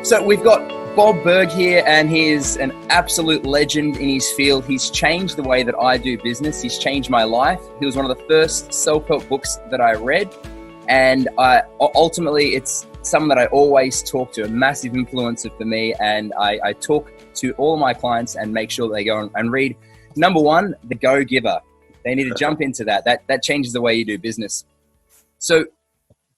So we've got Bob Burg here, and he is an absolute legend in his field. He's changed the way that I do business. He's changed my life. He was one of the first self-help books that I read, and ultimately it's someone that I always talk to, a massive influencer for me, and I talk to all of my clients and make sure they go and read. Number one, The Go-Giver. They need to jump into that. That changes the way you do business. So,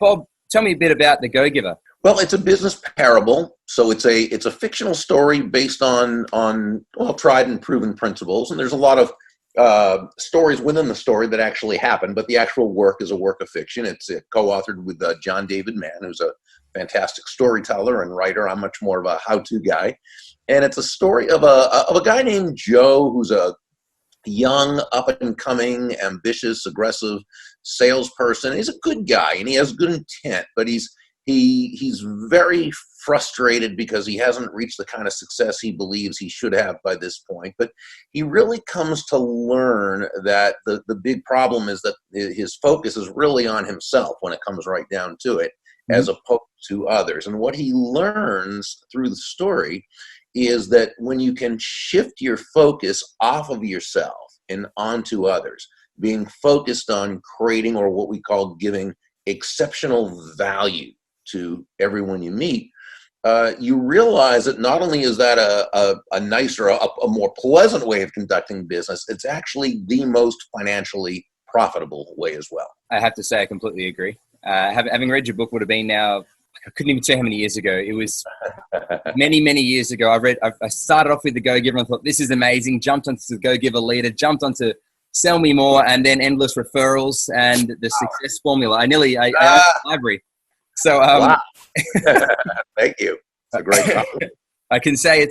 Bob, tell me a bit about The Go-Giver. Well, it's a business parable, so it's a fictional story based on tried and proven principles, and there's a lot of stories within the story that actually happen, but the actual work is a work of fiction. It's co-authored with John David Mann, who's a fantastic storyteller and writer. I'm much more of a how-to guy, and it's a story of a guy named Joe, who's a young, up-and-coming, ambitious, aggressive salesperson. He's a good guy, and he has good intent, but he's very frustrated because he hasn't reached the kind of success he believes he should have by this point. But he really comes to learn that the big problem is that his focus is really on himself when it comes right down to it, as opposed to others. And what he learns through the story is that when you can shift your focus off of yourself and onto others, being focused on creating, or what we call giving, exceptional value to everyone you meet, you realize that not only is that a nicer, a more pleasant way of conducting business, it's actually the most financially profitable way as well. I have to say I completely agree. Having read your book would have been now, I couldn't even say how many years ago. It was many, many years ago. I started off with The Go-Giver and thought, this is amazing. Jumped onto The Go-Giver Leader, jumped onto Sell Me More, and then Endless Referrals and the Success Formula. I opened the library. So, wow. Thank you. It's a great compliment. I can say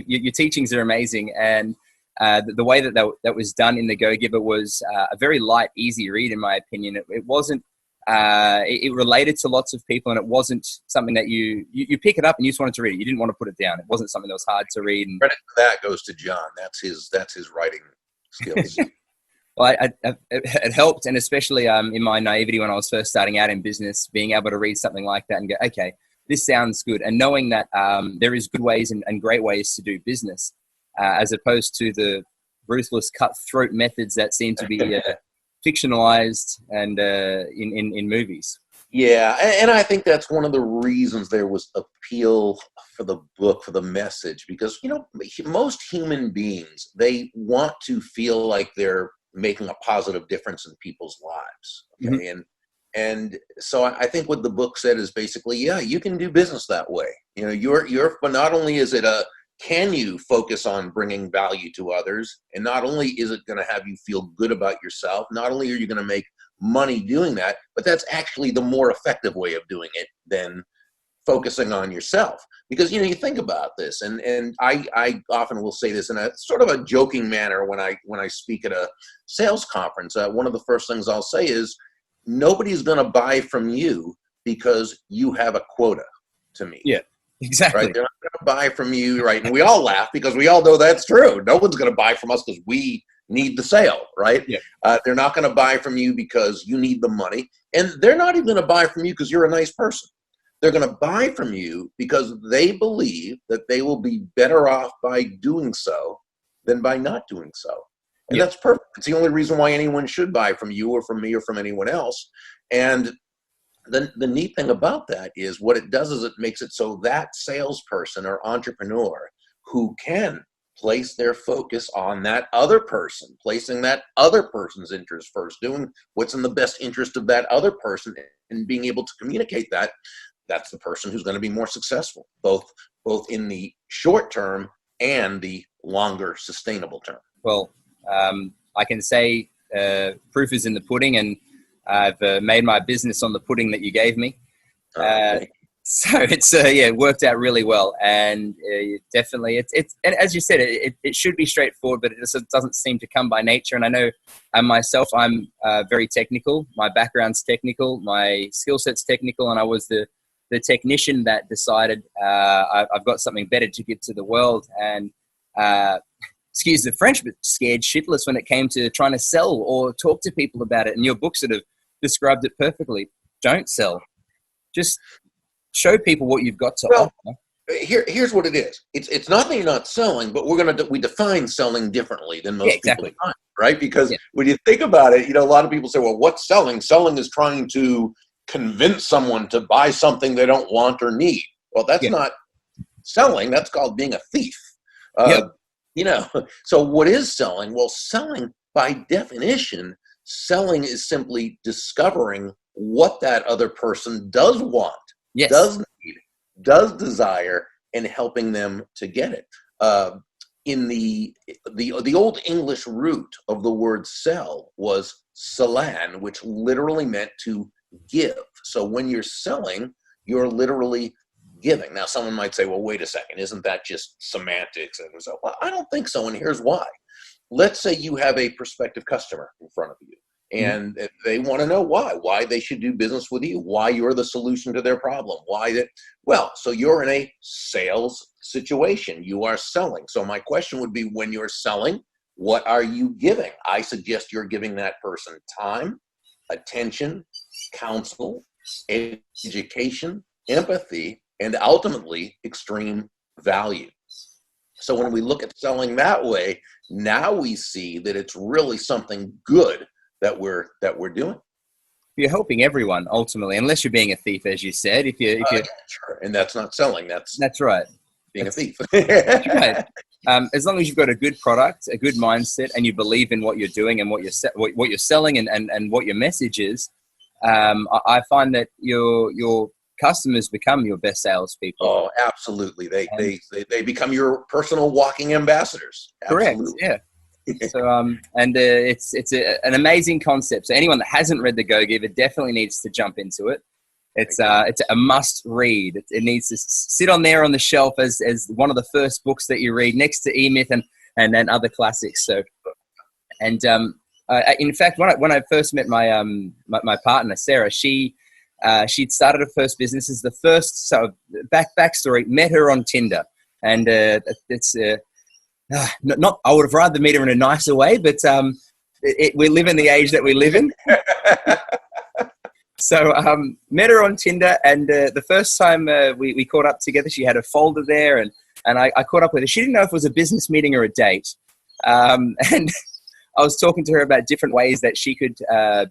your teachings are amazing, and the way that was done in The Go-Giver was a very light, easy read, in my opinion. It wasn't. It related to lots of people, and it wasn't something that you pick it up and you just wanted to read it. You didn't want to put it down. It wasn't something that was hard to read. And credit for that goes to John. That's his writing skills. Well, it helped, and especially in my naivety when I was first starting out in business, being able to read something like that and go, okay, this sounds good. And knowing that there is good ways and great ways to do business, as opposed to the ruthless cutthroat methods that seem to be fictionalized and in movies. Yeah, and I think that's one of the reasons there was appeal for the book, for the message, because, most human beings, they want to feel like they're making a positive difference in people's lives. Okay? Mm-hmm. And so I think what the book said is basically, yeah, you can do business that way. But not only is it can you focus on bringing value to others, and not only is it going to have you feel good about yourself, not only are you going to make money doing that, but that's actually the more effective way of doing it than focusing on yourself. Because, you think about this, and I often will say this in a sort of a joking manner when I speak at a sales conference. One of the first things I'll say is, nobody's going to buy from you because you have a quota to meet. Yeah, exactly. Right? They're not going to buy from you, right? And we all laugh because we all know that's true. No one's going to buy from us because we need the sale, right? Yeah. They're not going to buy from you because you need the money. And they're not even going to buy from you because you're a nice person. They're going to buy from you because they believe that they will be better off by doing so than by not doing so. And that's perfect. It's the only reason why anyone should buy from you or from me or from anyone else. And the neat thing about that is what it does is it makes it so that salesperson or entrepreneur who can place their focus on that other person, placing that other person's interest first, doing what's in the best interest of that other person, and being able to communicate that, that's the person who's going to be more successful, both in the short term and the longer sustainable term. Well, I can say proof is in the pudding, and I've made my business on the pudding that you gave me. So it's it worked out really well, and definitely it's and as you said, it should be straightforward, but it just doesn't seem to come by nature. And I know myself, I'm very technical. My background's technical, my skill set's technical, and I was the technician that decided I've got something better to give to the world, and excuse the French, but scared shitless when it came to trying to sell or talk to people about it. And your book sort of described it perfectly. Don't sell. Just show people what you've got to offer. Here's what it is. It's not that you're not selling, but we define selling differently than most people define, right? Because when you think about it, a lot of people say, well, what's selling? Selling is trying to convince someone to buy something they don't want or need. Well, that's not selling. That's called being a thief. So what is selling? Well, selling by definition, selling is simply discovering what that other person does want, does need, does desire, and helping them to get it. In the old English root of the word sell was selan, which literally meant to give. So when you're selling, you're literally giving. Now, someone might say, well, wait a second, isn't that just semantics? And so, well, I don't think so, and here's why. Let's say you have a prospective customer in front of you, and they want to know why they should do business with you, why you're the solution to their problem, so you're in a sales situation. You are selling. So my question would be, when you're selling, what are you giving? I suggest you're giving that person time, attention, counsel, education, empathy, and ultimately extreme value. So when we look at selling that way, now we see that it's really something good that we're doing. You're helping everyone ultimately, unless you're being a thief, as you said. If you sure, and that's not selling. That's right. Being a thief. That's right. As long as you've got a good product, a good mindset, and you believe in what you're doing and what you're selling and what your message is, I find that your customers become your best salespeople. Oh, absolutely. They become your personal walking ambassadors. Absolutely. Correct. Yeah. So it's an amazing concept. So anyone that hasn't read The Go-Giver definitely needs to jump into it. It's a must read. It needs to sit on there on the shelf as one of the first books that you read, next to E-Myth and then other classics. So, and in fact, when I first met my partner Sarah, she'd started her first business as the first. So backstory: met her on Tinder, and it's not. I would have rather meet her in a nicer way, but we live in the age that we live in. So met her on Tinder, and the first time we caught up together, she had a folder there, and I caught up with her. She didn't know if it was a business meeting or a date, and I was talking to her about different ways that she could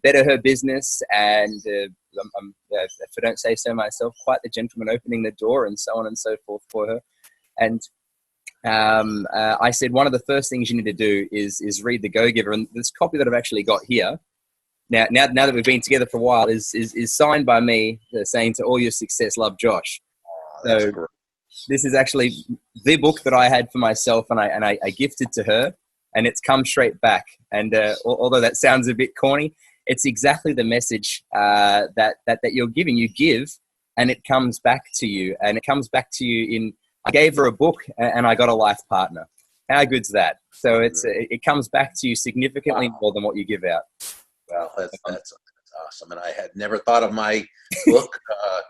better her business, and I'm, if I don't say so myself, quite the gentleman opening the door and so on and so forth for her. And I said, one of the first things you need to do is read The Go-Giver, and this copy that I've actually got here. Now that we've been together for a while, is signed by me, saying, "To all your success, love, Josh." So this is actually the book that I had for myself, and I gifted to her, and it's come straight back. And although that sounds a bit corny, it's exactly the message that you're giving. You give, and it comes back to you, and it comes back to you in. I gave her a book, and I got a life partner. How good's that? So it comes back to you significantly more than what you give out. Well, that's awesome. And I had never thought of my book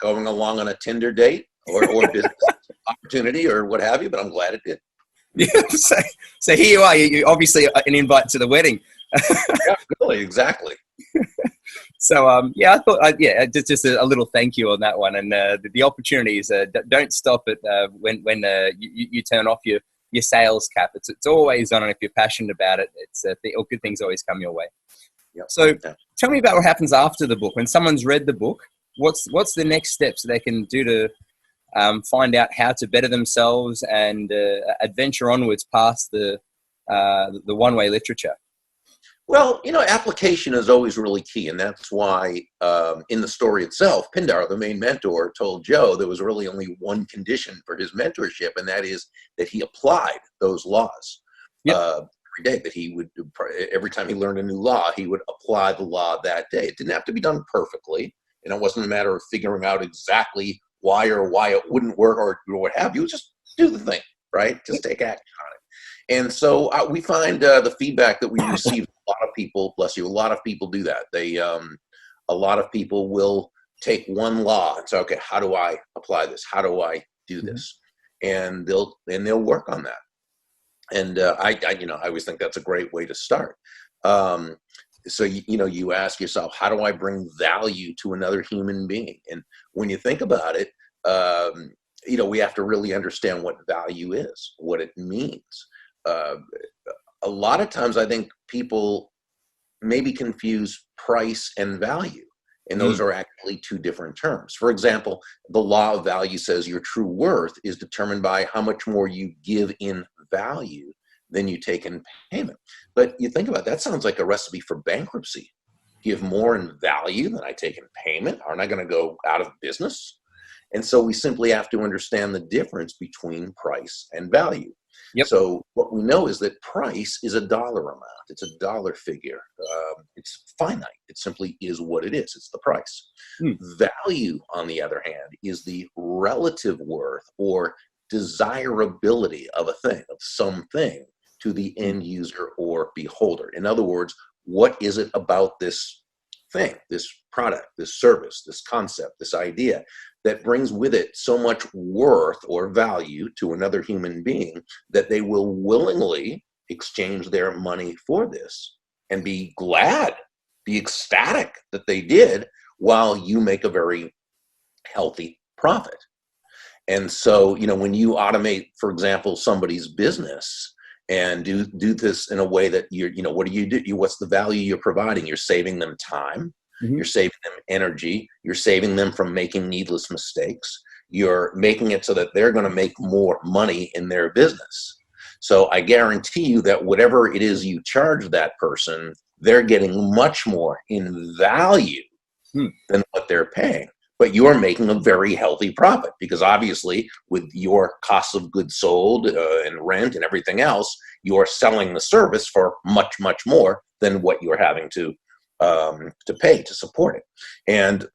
going along on a Tinder date or business opportunity or what have you, but I'm glad it did. Yeah. So here you are. You obviously an invite to the wedding. Yeah, really, exactly. So I thought just a little thank you on that one, and the opportunities don't stop it when you turn off your sales cap. It's always on, and if you're passionate about it, it's good things always come your way. Yep. So tell me about what happens after the book. When someone's read the book, what's the next steps they can do to find out how to better themselves and adventure onwards past the one-way literature? Well, application is always really key, and that's why in the story itself, Pindar, the main mentor, told Joe there was really only one condition for his mentorship, and that is that he applied those laws. Yep. Every day, that he would, every time he learned a new law, he would apply the law that day. It didn't have to be done perfectly, and it wasn't a matter of figuring out exactly why it wouldn't work or what have you. Just do the thing, right? Just take action on it. And so we find the feedback that we receive, a lot of people, bless you, a lot of people do that. They, a lot of people will take one law and say, okay, how do I apply this? How do I do this? And they'll work on that. And I always think that's a great way to start. So, you ask yourself, how do I bring value to another human being? And when you think about it, we have to really understand what value is, what it means. A lot of times I think people maybe confuse price and value. And those are actually two different terms. For example, the law of value says your true worth is determined by how much more you give in value than you take in payment. But you think about it, that sounds like a recipe for bankruptcy. Give more in value than I take in payment. Aren't I going to go out of business? And so we simply have to understand the difference between price and value. Yep. So what we know is that price is a dollar amount. It's a dollar figure. It's finite. It simply is what it is. It's the price. Value, on the other hand, is the relative worth or desirability of a thing, of something, to the end user or beholder. In other words, what is it about this thing, this product, this service, this concept, this idea that brings with it so much worth or value to another human being that they will willingly exchange their money for this and be glad, be ecstatic that they did, while you make a very healthy profit. And so, when you automate, for example, somebody's business and do this in a way that what do you do? What's the value you're providing? You're saving them time. You're saving them energy. You're saving them from making needless mistakes. You're making it so that they're going to make more money in their business. So I guarantee you that whatever it is you charge that person, they're getting much more in value than what they're paying. But you're making a very healthy profit, because obviously with your costs of goods sold and rent and everything else, you're selling the service for much, much more than what you're having to pay to support it. And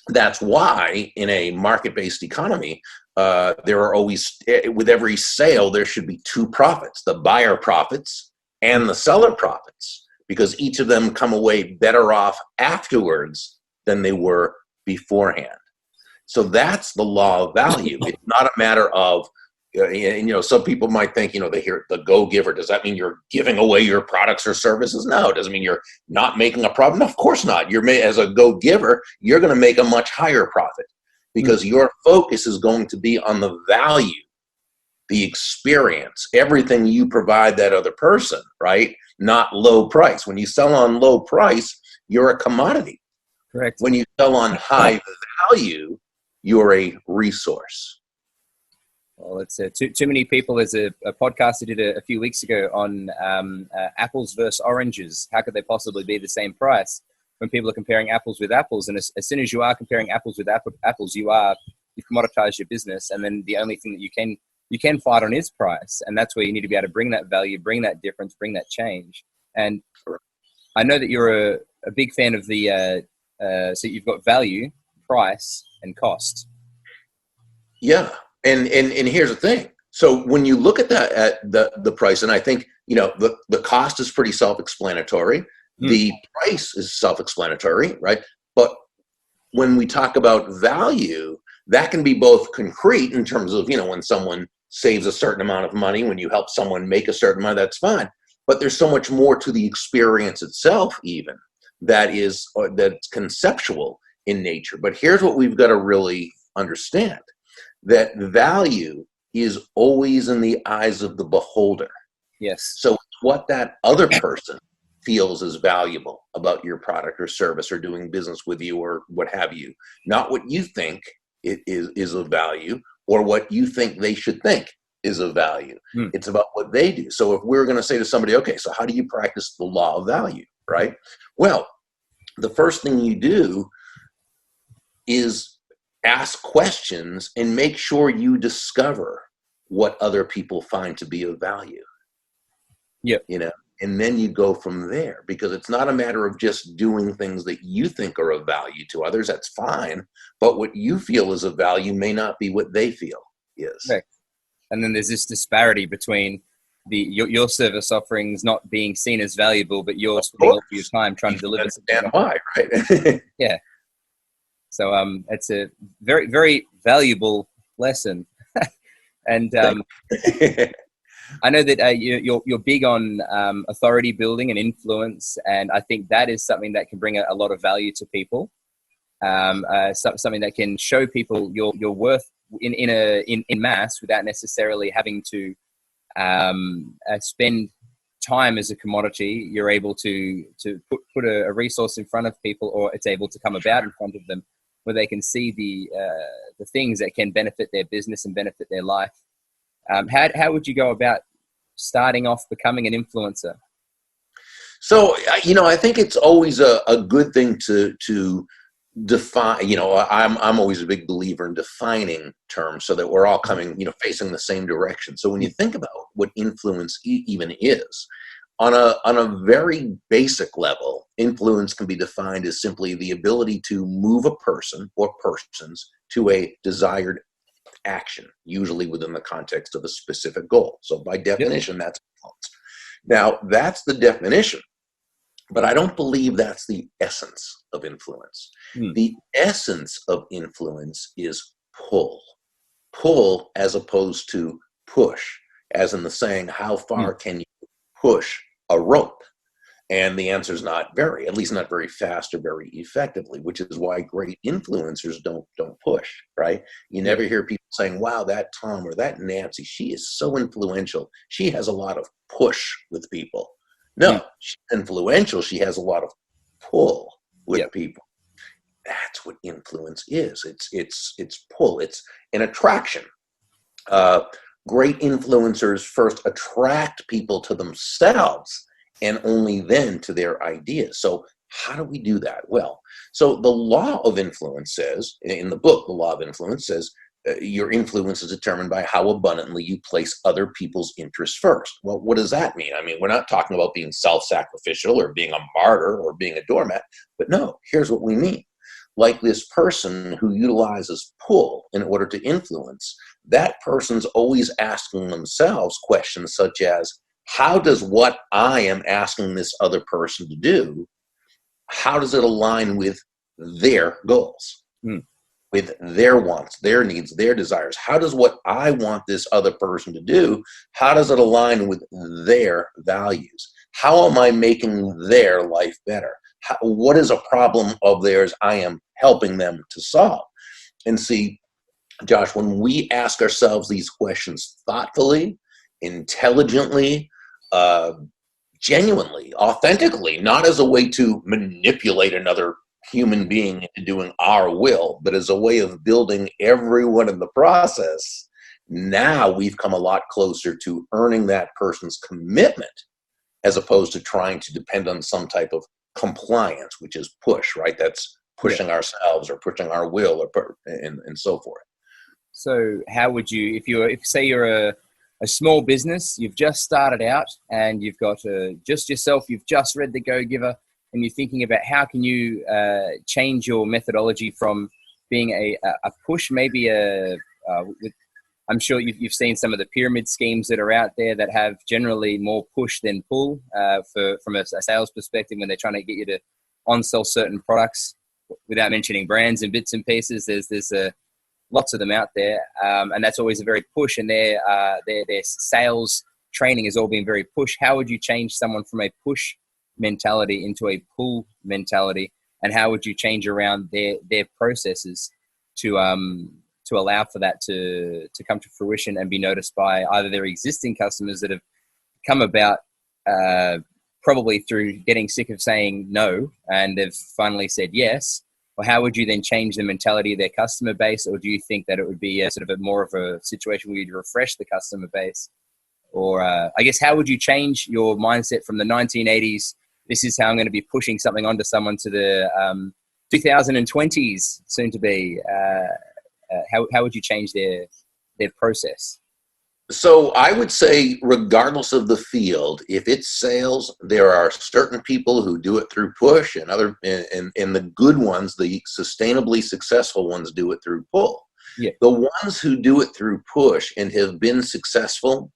that's why in a market-based economy, there are always, with every sale, there should be two profits: the buyer profits and the seller profits, because each of them come away better off afterwards than they were beforehand. So that's the law of value. It's not a matter of, some people might think, they hear the go-giver. Does that mean you're giving away your products or services? No, it doesn't mean you're not making a profit. No, of course not. As a go-giver, you're going to make a much higher profit, because your focus is going to be on the value, the experience, everything you provide that other person, right? Not low price. When you sell on low price, you're a commodity. Correct. When you sell on high value, you're a resource. Well, it's too many people. There's a podcast I did a few weeks ago on apples versus oranges. How could they possibly be the same price when people are comparing apples with apples? And as soon as you are comparing apples with apples, you've commoditized your business. And then the only thing that you can fight on is price. And that's where you need to be able to bring that value, bring that difference, bring that change. And I know that you're a big fan of the, so you've got value, price, and cost. Yeah. And here's the thing. So when you look at that, at the price, and I think, the cost is pretty self-explanatory. The price is self-explanatory, right? But when we talk about value, that can be both concrete in terms of, when someone saves a certain amount of money, when you help someone make a certain amount, that's fine. But there's so much more to the experience itself, even, that's conceptual in nature. But here's what we've got to really understand: that value is always in the eyes of the beholder. Yes. So what that other person feels is valuable about your product or service or doing business with you or what have you, not what you think it is of value or what you think they should think is of value. It's about what they do. So if we're going to say to somebody, okay, so how do you practice the law of value, right? Well, the first thing you do is ask questions and make sure you discover what other people find to be of value. Yep. And then you go from there, because it's not a matter of just doing things that you think are of value to others. That's fine. But what you feel is of value may not be what they feel is. Correct. And then there's this disparity between your service offerings not being seen as valuable, but you're spending all of your time trying to deliver. Understand why, right? Yeah. So it's a very, very valuable lesson. And I know that you're big on authority building and influence, and I think that is something that can bring a lot of value to people. something that can show people your worth in mass without necessarily having to spend time as a commodity. You're able to put a resource in front of people, or it's able to come about in front of them, where they can see the things that can benefit their business and benefit their life. How would you go about starting off becoming an influencer? So, I think it's always a good thing to define. I'm always a big believer in defining terms so that we're all coming, facing the same direction. So when you think about what influence even is, on a very basic level, influence can be defined as simply the ability to move a person or persons to a desired action, usually within the context of a specific goal. So by definition, that's influence. Now, that's the definition, but I don't believe that's the essence of influence. The essence of influence is pull. Pull as opposed to push, as in the saying, how far can you push a rope? And the answer is not very, at least not very fast or very effectively, which is why great influencers don't push, right? You never hear people saying, wow, that Tom or that Nancy, she is so influential. She has a lot of push with people. No, she's influential. She has a lot of pull with people. That's what influence is. It's pull. It's an attraction. Great influencers first attract people to themselves, and only then to their ideas. So how do we do that? Well, so the law of influence says, in the book, the law of influence says, your influence is determined by how abundantly you place other people's interests first. Well, what does that mean? I mean, we're not talking about being self-sacrificial or being a martyr or being a doormat, but no, here's what we mean. Like this person who utilizes pull in order to influence, that person's always asking themselves questions such as, how does what I am asking this other person to do, how does it align with their goals, with their wants, their needs, their desires? How does what I want this other person to do, how does it align with their values? How am I making their life better? What is a problem of theirs I am helping them to solve? And see, Josh, when we ask ourselves these questions thoughtfully, intelligently, genuinely, authentically, not as a way to manipulate another human being into doing our will, but as a way of building everyone in the process, now we've come a lot closer to earning that person's commitment, as opposed to trying to depend on some type of compliance, which is push, right? That's pushing ourselves or pushing our will, or and so forth. So how would you, if say you're a small business, you've just started out and you've got just yourself, you've just read The Go-Giver, and you're thinking about how can you change your methodology from being a push, maybe I'm sure you've seen some of the pyramid schemes that are out there that have generally more push than pull from a sales perspective when they're trying to get you to on-sell certain products without mentioning brands and bits and pieces. There's lots of them out there, and that's always a very push, and their sales training has all been very push. How would you change someone from a push mentality into a pull mentality, and how would you change around their processes to allow for that to come to fruition and be noticed by either their existing customers that have come about probably through getting sick of saying no and they've finally said yes? Or how would you then change the mentality of their customer base? Or do you think that it would be sort of more of a situation where you'd refresh the customer base? Or I guess, how would you change your mindset from the 1980s, this is how I'm going to be pushing something onto someone, to the 2020s, soon to be? How would you change their process? So I would say, regardless of the field, if it's sales, there are certain people who do it through push, and the good ones, the sustainably successful ones, do it through pull. Yeah. The ones who do it through push and have been successful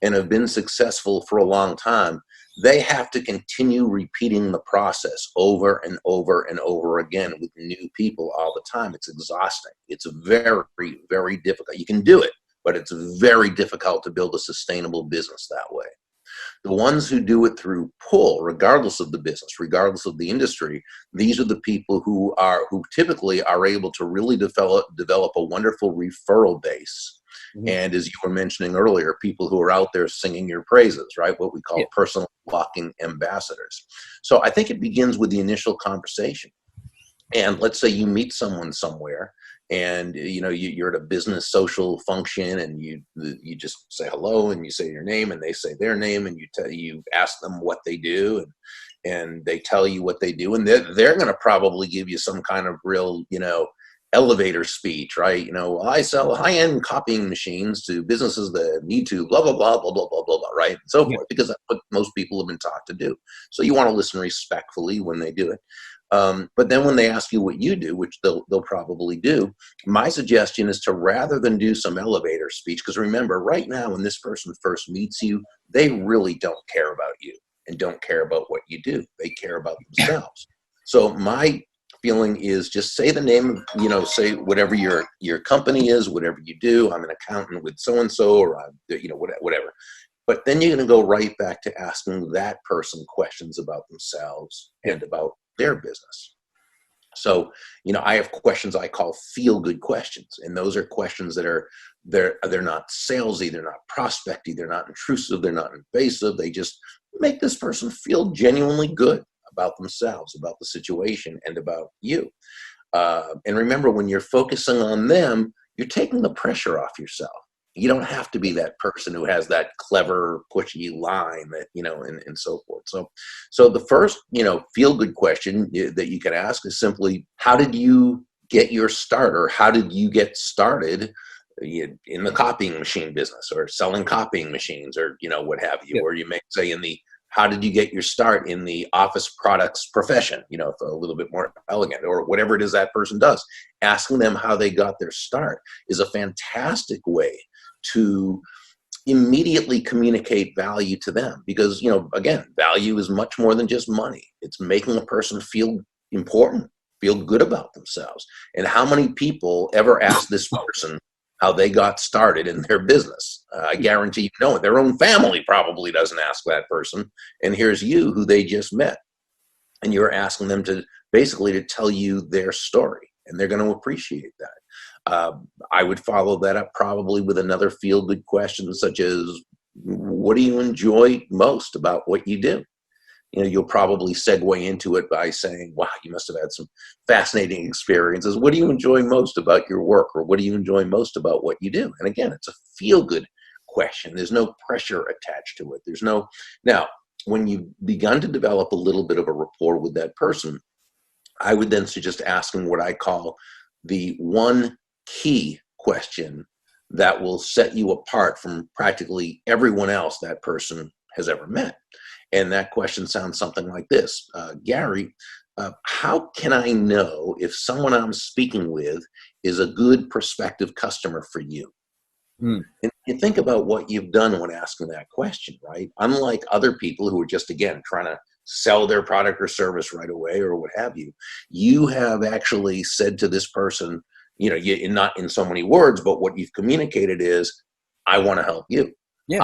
for a long time, they have to continue repeating the process over and over and over again with new people all the time. It's exhausting. It's very, very difficult. You can do it, but it's very difficult to build a sustainable business that way. The ones who do it through pull, regardless of the business, regardless of the industry, these are the people who typically are able to really develop a wonderful referral base. Mm-hmm. And as you were mentioning earlier, people who are out there singing your praises, right? What we call personal walking ambassadors. So I think it begins with the initial conversation. And let's say you meet someone somewhere, and you're at a business social function, and you just say hello, and you say your name, and they say their name, and you ask them what they do, and they tell you what they do, and they're going to probably give you some kind of real elevator speech, right? I sell high-end copying machines to businesses that need to blah blah blah blah blah blah blah, blah, right? And so forth, because that's what most people have been taught to do. So you want to listen respectfully when they do it. But then when they ask you what you do, which they'll probably do, my suggestion is to, rather than do some elevator speech, because remember, right now when this person first meets you, they really don't care about you and don't care about what you do. They care about themselves. So my feeling is, just say the name, say whatever your company is, whatever you do. I'm an accountant with so-and-so, or whatever. But then you're going to go right back to asking that person questions about themselves and about their business. So, I have questions I call feel-good questions, and those are questions that they're not salesy, they're not prospecty, they're not intrusive, they're not invasive. They just make this person feel genuinely good about themselves, about the situation, and about you. And remember, when you're focusing on them, you're taking the pressure off yourself. You don't have to be that person who has that clever, pushy line that, and so forth. So the first, feel-good question that you can ask is simply, how did you get your start, or how did you get started in the copying machine business, or selling copying machines, or, what have you? Or you may say how did you get your start in the office products profession, a little bit more elegant, or whatever it is that person does. Asking them how they got their start is a fantastic way to immediately communicate value to them, because again, value is much more than just money. It's making a person feel important, feel good about themselves. And how many people ever ask this person how they got started in their business? I guarantee their own family probably doesn't ask that person. And here's you, who they just met, and you're asking them to tell you their story, and they're going to appreciate that. I would follow that up probably with another feel-good question, such as, what do you enjoy most about what you do? You'll probably segue into it by saying, wow, you must have had some fascinating experiences. What do you enjoy most about your work? Or what do you enjoy most about what you do? And again, it's a feel-good question. There's no pressure attached to it. Now, when you've begun to develop a little bit of a rapport with that person, I would then suggest asking what I call the one key question that will set you apart from practically everyone else that person has ever met. And that question sounds something like this. Gary, how can I know if someone I'm speaking with is a good prospective customer for you? And you think about what you've done when asking that question, right? Unlike other people who are just, again, trying to sell their product or service right away, or what have you, you have actually said to this person, not in so many words, but what you've communicated is, I want to help you. Yeah.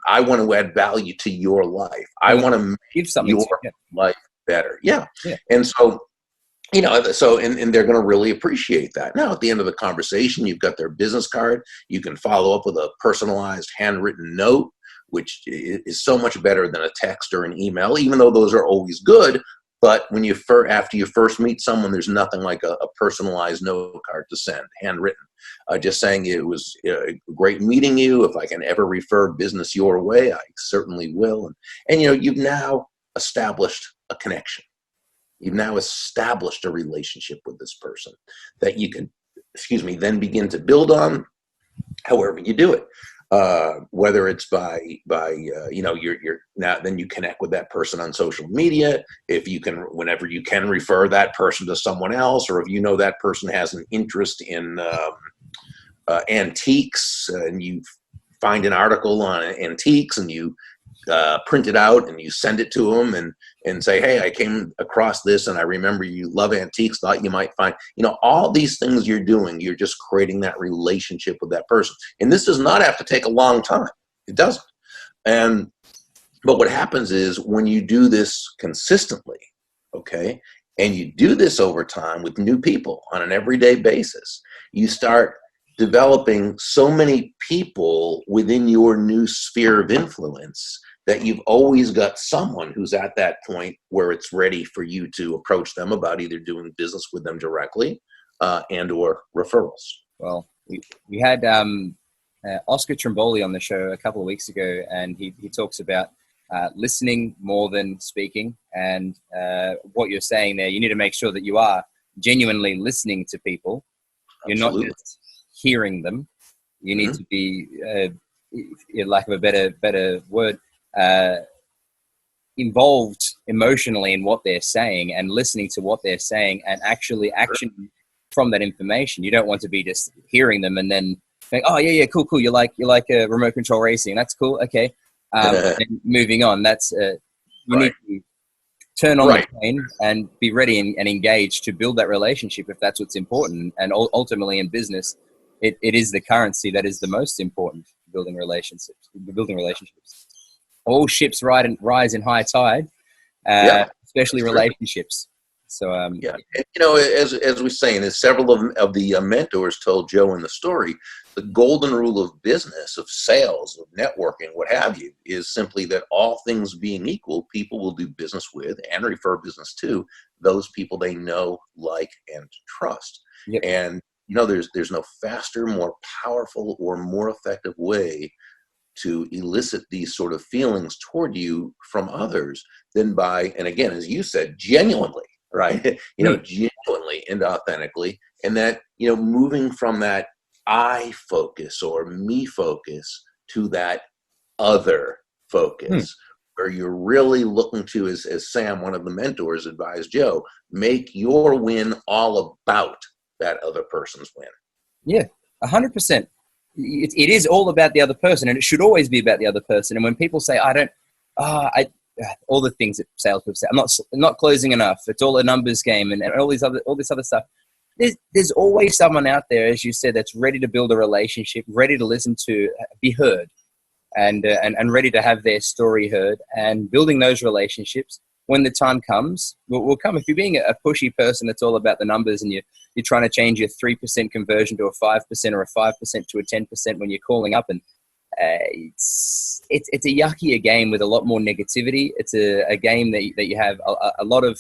I want to add value to your life. I want to make your life better. Yeah. And so, and they're going to really appreciate that. Now, at the end of the conversation, you've got their business card. You can follow up with a personalized handwritten note, which is so much better than a text or an email, even though those are always good. But when after you first meet someone, there's nothing like a personalized note card to send, handwritten, just saying, it was great meeting you. If I can ever refer business your way, I certainly will. And you've now established a connection. You've now established a relationship with this person that you can, then begin to build on, however you do it. Whether it's by you're now, then you connect with that person on social media. If you can, whenever you can, refer that person to someone else, or if that person has an interest in antiques, and you find an article on antiques, and you print it out and you send it to them, and say, hey, I came across this, and I remember you love antiques, thought you might find, all these things you're doing, you're just creating that relationship with that person. And this does not have to take a long time. It doesn't. And But what happens is when you do this consistently, okay, and you do this over time with new people on an everyday basis, you start developing so many people within your new sphere of influence that you've always got someone who's at that point where it's ready for you to approach them about either doing business with them directly and or referrals. Well, we had Oscar Trimboli on the show a couple of weeks ago, and he talks about listening more than speaking. And what you're saying there, you need to make sure that you are genuinely listening to people. You're Absolutely. not just hearing them. You need to be, lack of a better word, involved emotionally in what they're saying and listening to what they're saying and actually action from that information. You don't want to be just hearing them and then think, oh yeah, cool. You like remote control racing. That's cool. Okay. And moving on. That's you need to turn on the plane and be ready and engaged to build that relationship if that's what's important. And ultimately in business, it is the currency that is the most important. Building relationships. All ships rise in high tide, especially relationships. So yeah, and, you know, as we saying, as several of the mentors told Joe in the story, the golden rule of business, of sales, of networking, what have you, is simply that all things being equal, people will do business with and refer business to those people they know, like, and trust. Yep. And you know, there's no faster, more powerful, or more effective way to elicit these sort of feelings toward you from others than by, and again, as you said, genuinely, right? You know, genuinely and authentically, and that, you know, moving from that I focus or me focus to that other focus, where you're really looking to, as Sam, one of the mentors, advised Joe, make your win all about that other person's win. Yeah, 100%. It is all about the other person, and it should always be about the other person. And when people say, all the things that salespeople say, I'm not closing enough, it's all a numbers game, and all this other stuff. There's always someone out there, as you said, that's ready to build a relationship, ready to listen to, be heard, and ready to have their story heard. And building those relationships, when the time comes, will come. If you're being a pushy person that's all about the numbers and you're trying to change your 3% conversion to a 5% or a 5% to a 10% when you're calling up, and it's a yuckier game with a lot more negativity. It's a game that you have a lot of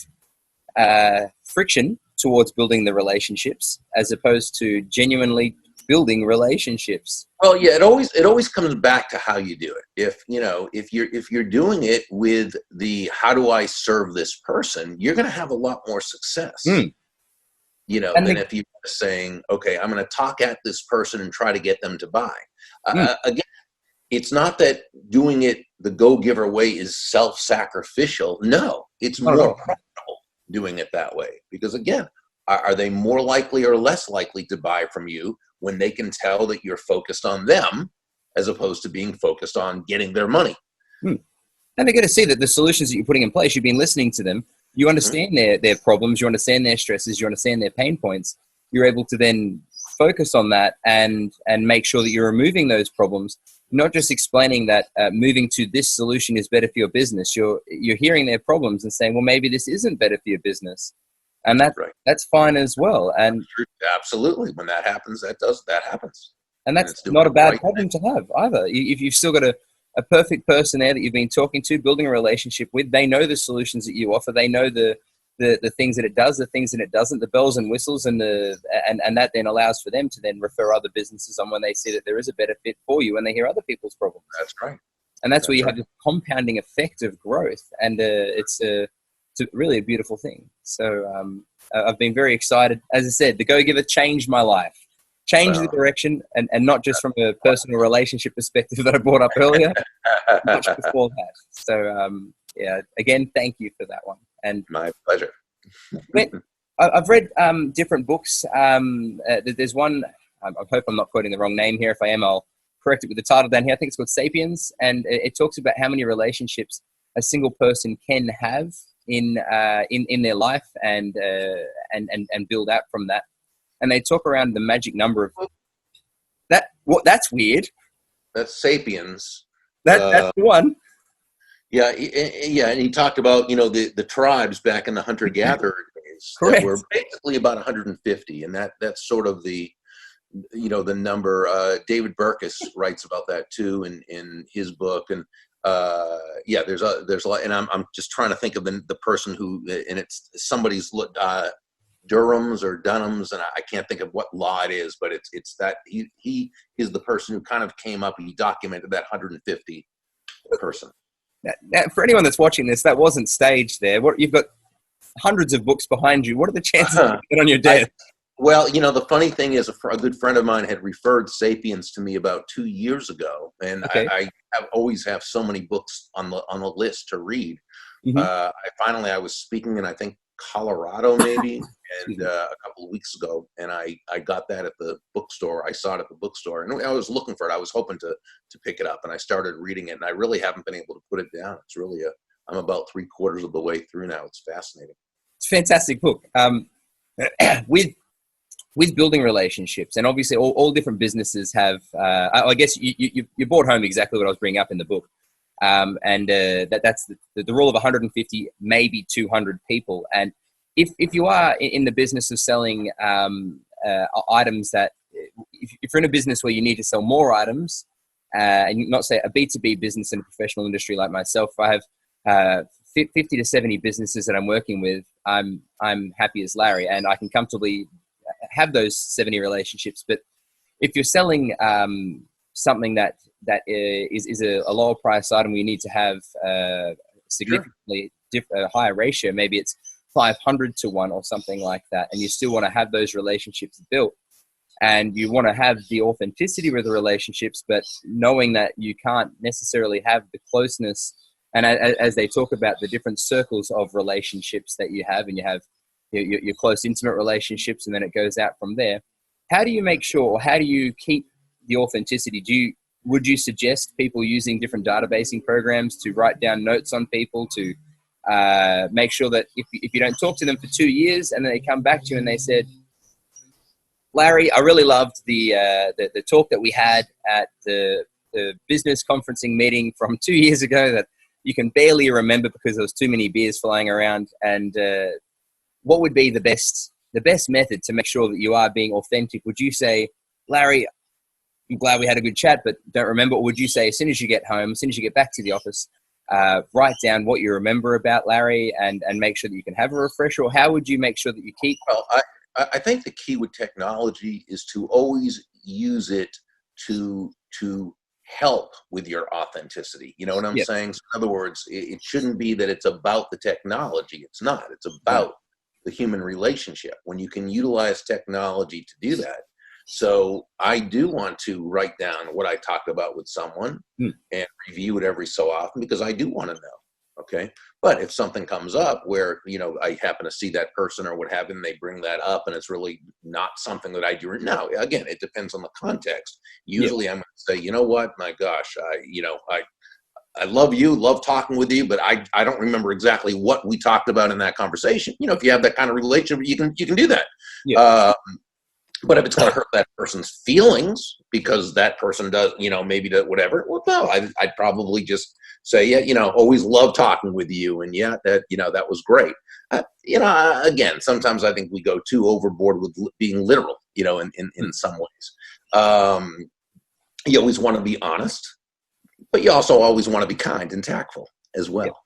friction towards building the relationships, as opposed to genuinely building relationships. Well, yeah, it always comes back to how you do it. If you're doing it with the how do I serve this person, you're going to have a lot more success. You know, than if you're saying, okay, I'm going to talk at this person and try to get them to buy. Again, it's not that doing it the go-giver way is self-sacrificial. No, it's more profitable doing it that way. Because again, are they more likely or less likely to buy from you when they can tell that you're focused on them as opposed to being focused on getting their money? And they're going to see that the solutions that you're putting in place, you've been listening to them. You understand their problems, you understand their stresses, you understand their pain points. You're able to then focus on that and make sure that you're removing those problems, not just explaining that moving to this solution is better for your business. You're hearing their problems and saying, well, maybe this isn't better for your business. And that's fine as well. And absolutely, when that happens, that happens. And that's not a bad problem to have either. If you've still got a perfect person there that you've been talking to, building a relationship with, they know the solutions that you offer. They know the things that it does, the things that it doesn't, the bells and whistles, and that then allows for them to then refer other businesses on when they see that there is a better fit for you when they hear other people's problems. That's right. And that's where you have this compounding effect of growth, and it's really a beautiful thing. So I've been very excited. As I said, the Go-Giver changed my life. Change the direction, and not just from a personal relationship perspective that I brought up earlier, much before that. So, again, thank you for that one. And my pleasure. I've read different books. There's one, I hope I'm not quoting the wrong name here. If I am, I'll correct it with the title down here. I think it's called Sapiens, and it talks about how many relationships a single person can have in their life and build out from that. And they talk around the magic number of that. What? That's weird. That's Sapiens. That's the one. Yeah, and he talked about, the tribes back in the hunter-gatherer days that Correct. were basically about 150, and that's sort of the number. David Burkus writes about that too in his book, and there's a lot, and I'm just trying to think of the person who, and it's somebody's Durham's or Dunham's, and I can't think of what law it is, but it's that he is the person who kind of came up. He documented that 150 person. Now, for anyone that's watching this, that wasn't staged there. You've got hundreds of books behind you. What are the chances of it on your desk? Well, the funny thing is, a good friend of mine had referred Sapiens to me about 2 years ago, and Okay. I always have so many books on the list to read. Mm-hmm. I was speaking in, I think, Colorado maybe, and a couple of weeks ago, and I got that at the bookstore. I saw it at the bookstore, and I was looking for it. I was hoping to pick it up, and I started reading it, and I really haven't been able to put it down. It's really I'm about 3/4 of the way through now. It's fascinating. It's a fantastic book. With building relationships, and obviously all different businesses have, I guess you brought home exactly what I was bringing up in the book. That's the rule of 150, maybe 200 people. And if you are in the business of selling items that, if you're in a business where you need to sell more items, and not say a B2B business in a professional industry like myself, I have 50 to 70 businesses that I'm working with. I'm happy as Larry, and I can comfortably have those 70 relationships. But if you're selling something that is a lower price item, we need to have significantly higher ratio. Maybe it's 500 to 1 or something like that, and you still want to have those relationships built, and you want to have the authenticity with the relationships, but knowing that you can't necessarily have the closeness. And as they talk about the different circles of relationships that you have, and you have your close, intimate relationships, and then it goes out from there. How do you make sure, or how do you keep the authenticity? Would you suggest people using different databasing programs to write down notes on people to make sure that if you don't talk to them for 2 years and then they come back to you and they said, Larry, I really loved the talk that we had at the business conferencing meeting from 2 years ago that you can barely remember because there was too many beers flying around, and what would be the best method to make sure that you are being authentic? Would you say, Larry, I'm glad we had a good chat, but don't remember? Or would you say, as soon as you get home, as soon as you get back to the office, write down what you remember about Larry and make sure that you can have a refresher? Or how would you make sure that you keep? Well, I think the key with technology is to always use it to help with your authenticity. You know what I'm saying? So in other words, it shouldn't be that it's about the technology. It's not. It's about the human relationship, when you can utilize technology to do that. So I do want to write down what I talked about with someone and review it every so often, because I do want to know. Okay. But if something comes up where, I happen to see that person or what have you, and they bring that up and it's really not something that I do. Now, again, it depends on the context. Usually I'm going to say, you know what, my gosh, I love you, love talking with you, but I don't remember exactly what we talked about in that conversation. If you have that kind of relationship, you can do that. Yeah. But if it's going to hurt that person's feelings because that person does, maybe whatever, well, no, I'd probably just say, yeah, always love talking with you. And that was great. Again, sometimes I think we go too overboard with being literal, in some ways. You always want to be honest, but you also always want to be kind and tactful as well.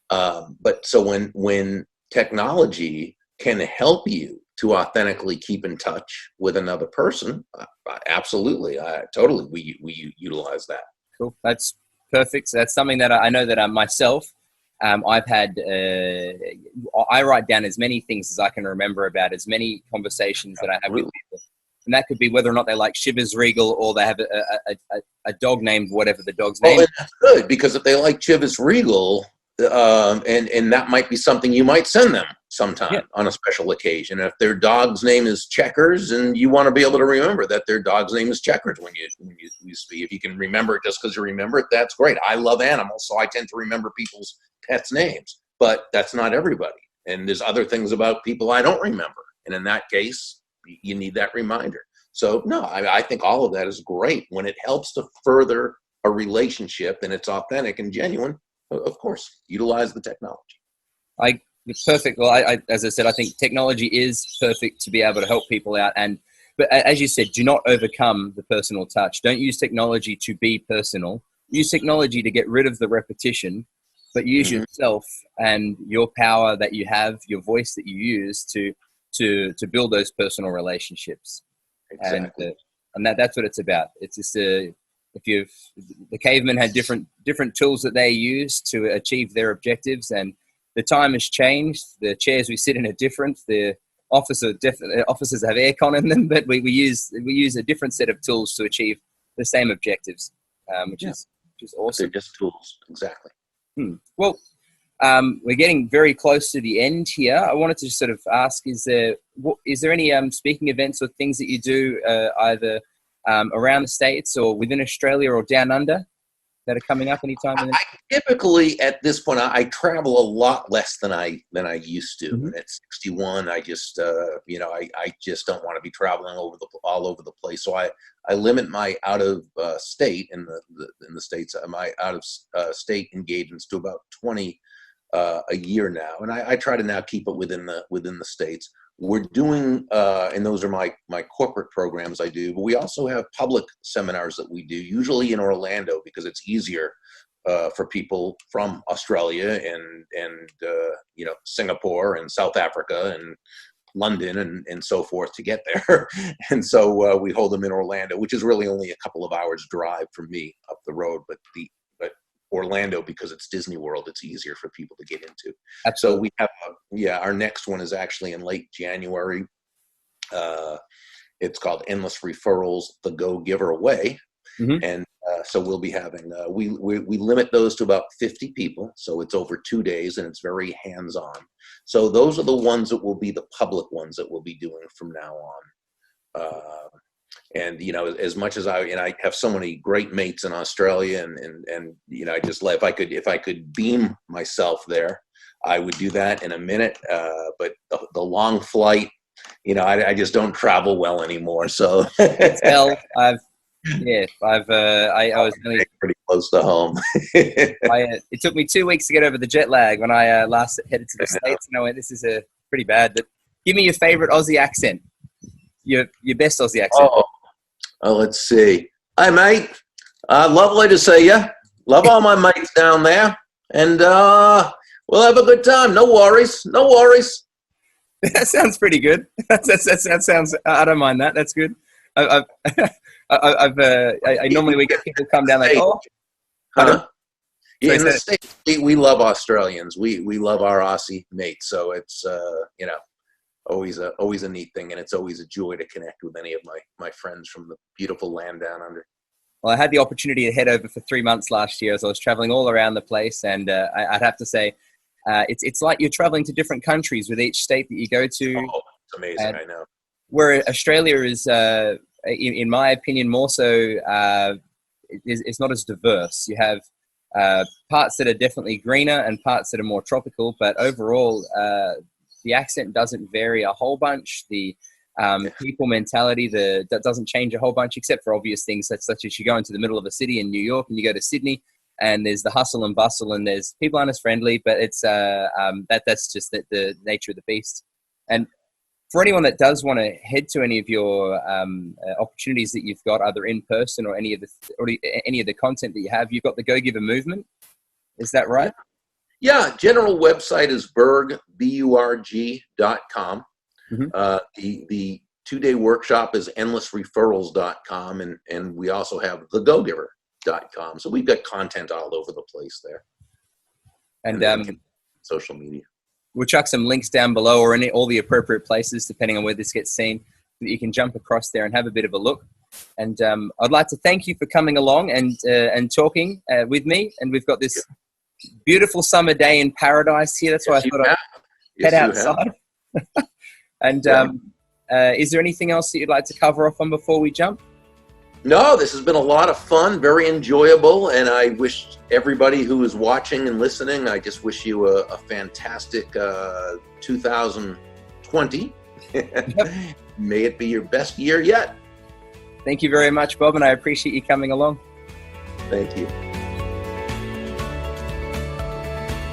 But so when technology can help you to authentically keep in touch with another person, absolutely, totally, we utilize that. Cool, that's perfect. So that's something that I know that myself, I've had. I write down as many things as I can remember about as many conversations that I have with people. And that could be whether or not they like Chivas Regal, or they have a dog named whatever the dog's name. Well, that's good, because if they like Chivas Regal, and that might be something you might send them sometime on a special occasion. If their dog's name is Checkers, and you want to be able to remember that their dog's name is Checkers when you speak, if you can remember it just because you remember it, that's great. I love animals, so I tend to remember people's pets' names, but that's not everybody. And there's other things about people I don't remember, and in that case, you need that reminder. So no, I think all of that is great when it helps to further a relationship and it's authentic and genuine. of course, utilize the technology. Perfect. Well, as I said, I think technology is perfect to be able to help people out. But as you said, do not overcome the personal touch. Don't use technology to be personal. Use technology to get rid of the repetition, but use yourself and your power that you have, your voice that you use to build those personal relationships. Exactly. And that's what it's about. It's just the cavemen had different tools that they used to achieve their objectives, and the time has changed. The chairs we sit in are different. The offices have aircon in them, but we use a different set of tools to achieve the same objectives, which is awesome. They're just tools, exactly. Well, we're getting very close to the end here. I wanted to sort of ask: is there any speaking events or things that you do either around the States or within Australia or down under that are coming up anytime? I typically, at this point, I travel a lot less than I used to. And at 61, I just I just don't want to be traveling all over the place. So I limit my out of state in the States, my out of state engagements to about 20 a year now, and I try to now keep it within the States. We're doing, and those are my corporate programs I do, but we also have public seminars that we do, usually in Orlando, because it's easier for people from Australia and Singapore and South Africa and London and so forth to get there. And so we hold them in Orlando, which is really only a couple of hours drive from me up the road, but Orlando, because it's Disney World, it's easier for people to get into. Absolutely. So we have, our next one is actually in late January. It's called Endless Referrals, the Go Giver Way. And so we'll be having, we limit those to about 50 people. So it's over 2 days and it's very hands-on. So those are the ones that will be the public ones that we'll be doing from now on. And, as much as I have so many great mates in Australia and I just if I could beam myself there, I would do that in a minute. But the long flight, I just don't travel well anymore. So I was pretty close to home. It took me 2 weeks to get over the jet lag when I last headed to the States, and I went, this is pretty bad. But give me your favorite Aussie accent. Your best Aussie accent. Oh, let's see. Hi, mate. Lovely to see you. Love all my mates down there. And we'll have a good time. No worries. No worries. That sounds pretty good. That sounds, I don't mind that. That's good. I normally we get people come down like, in the States, we love Australians. We love our Aussie mates. So it's, always a neat thing, and it's always a joy to connect with any of my friends from the beautiful land down under. Well, I had the opportunity to head over for 3 months last year, so I was traveling all around the place, and I'd have to say it's like you're traveling to different countries with each state that you go to. Oh, it's amazing, I know. Where Australia is, in my opinion, more so, it's not as diverse. You have parts that are definitely greener and parts that are more tropical, but overall, the accent doesn't vary a whole bunch. The people mentality that doesn't change a whole bunch, except for obvious things such as you go into the middle of a city in New York and you go to Sydney, and there's the hustle and bustle, and there's people aren't as friendly, but it's that's just the nature of the beast. And for anyone that does want to head to any of your opportunities that you've got, either in person or any of the content that you have, you've got the Go Giver movement. Is that right? Yeah, general website is Burg, BURG.com. The 2-day workshop is endlessreferrals.com, and we also have thegogiver.com. So we've got content all over the place there. And social media. We'll chuck some links down below or in all the appropriate places, depending on where this gets seen, so that you can jump across there and have a bit of a look. And I'd like to thank you for coming along and talking with me. And we've got this beautiful summer day in paradise here. That's why I thought I'd head outside. And is there anything else that you'd like to cover off on before we jump? No, this has been a lot of fun, very enjoyable, and I wish everybody who is watching and listening, I just wish you a fantastic 2020. May it be your best year yet. Thank you very much, Bob, and I appreciate you coming along. Thank you.